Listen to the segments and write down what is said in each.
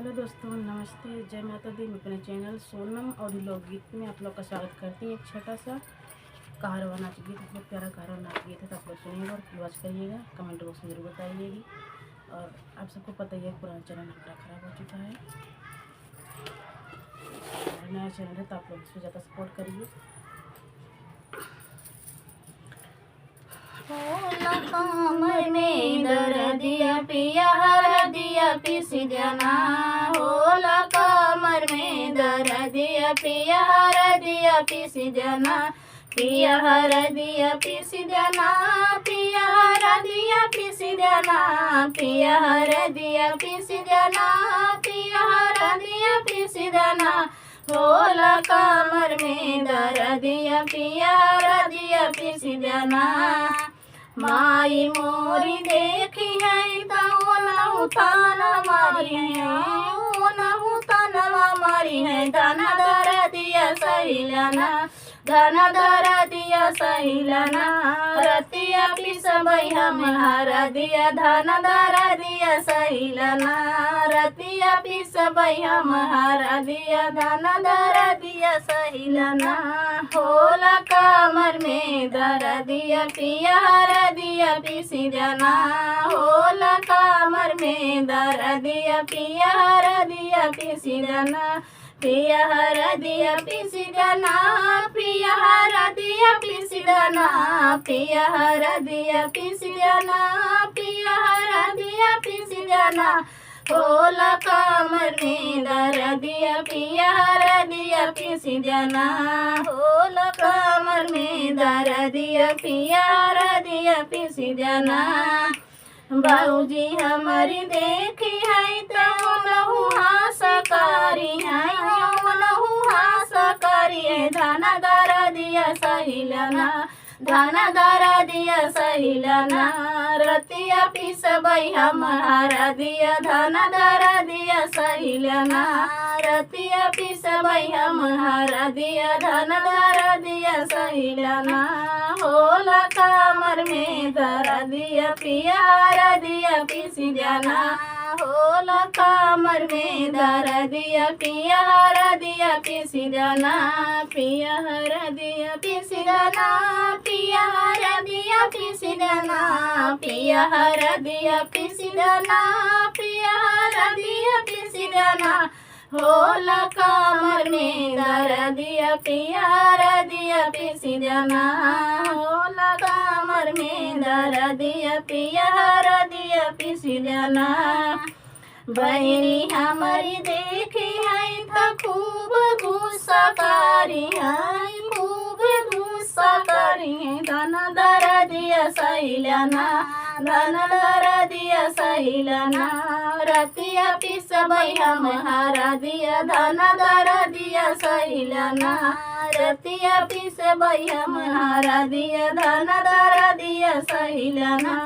Hello दोस्तों, नमस्ते, जय माता दी। मैं अपने चैनल सोनम और लोकगीत में आप लोग का स्वागत करती हूँ। एक छोटा सा कहरवा नाच गीत, बहुत प्यारा कहरवा नाच गीत है, तो आप लोग सुनिएगा और वॉच करिएगा, कमेंट बॉक्स में जरूर बताइएगी। और आप सबको पता ही है पुराना चैनल हमारा ख़राब हो चुका है, नया चैनल है, तो आप लोग इसमें ज़्यादा सपोर्ट करिए। कमर में दर्दिया पिया हरदिया पिस जाना, होला कमर में दर्दिया पिया हरदिया पिस जाना, पिया हरदिया पिस जाना, पिया हरदिया पिस जाना, पिया हरदिया पिस जाना, पिया हरदिया पिस जाना, होला कमर में दर्दिया पिया हरदिया पिस जाना। माई मोरी देखी है तो नहु ताना मारी है, नहु ताना मारी है, धन दर दिया सहिलाना, धन दर दिया सहिलाना, रतिया पिस हम हरा दिया, धन दर दिया सहिलाना, रतिया पिस हम हरा दिया, धन दर दिया सहिलाना, होला कमर में दर दिया पिया हरा दिया पिस जाना, होला कमर में दर दिया पिया हरा दिया पिस जाना, पिया हरा दिया पिस जाना, पिया हरा दिया पिस जाना, पिया हरा दिया पिस जाना, पिया हरा दिया पिस जाना, होला कमर में दर दिया पिया हरा दिया पिस जाना, होला कमर में दर दिया पिया हरा दिया पिस जाना। बाबूजी हमारी देखी है तो नहु हासकारी है, नहु हासकारी है, धन दर दिया सहिलाना, धन दर दिया सहिलाना, रतिया पिस हम हरा दिया, धन दर दिया सहिलाना, रतिया पिस हम हरा दिया, धन दर दिया सहिलाना, होला कमर में दर दिया पिया हरा दिया पिस जाना, होला कमर में दर दिया पिया हरा दिया पिस जाना, पिया हरा दिया पिस जाना, पिया हरा दिया पिस जाना, पिया हरा दिया पिस जाना, पिया हरा दिया पिस जाना, होला कमर में दर दिया पिया हरा दिया पिस जाना, होला कमर में दर दिया पिया हरा दिया पिस जाना। बहनी हमारी देखी है तो खूब गुस्सा करी है, खूब गुस्सा करी है, धन दर दिया सहिलाना, धन दर दिया सहिलाना, रतिया पिस हम हरा दिया, धन दर दिया सहिलाना, रतिया पिस हम हरा दिया, धन दर दिया सहिलाना,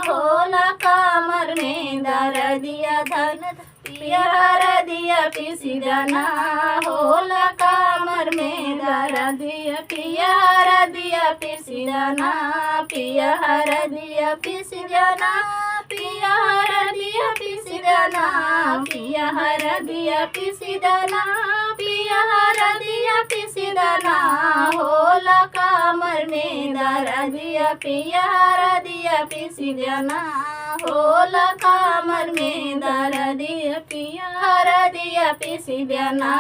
होला कमर में दर दिया, धन पिया हरा दिया पिस जाना, होला कमर में दर दिया पिया हरा दिया पिस जाना, पिया हरा दिया पिस जाना, पिया हरा दिया पिस जाना, पिया हरा दिया पिस जाना, पिया हरा दिया पिस जाना, होला कमर में दर दिया पिया हरा दिया पिस जाना, होला कमर में दर दिया पिया हरा दिया पिस जाना।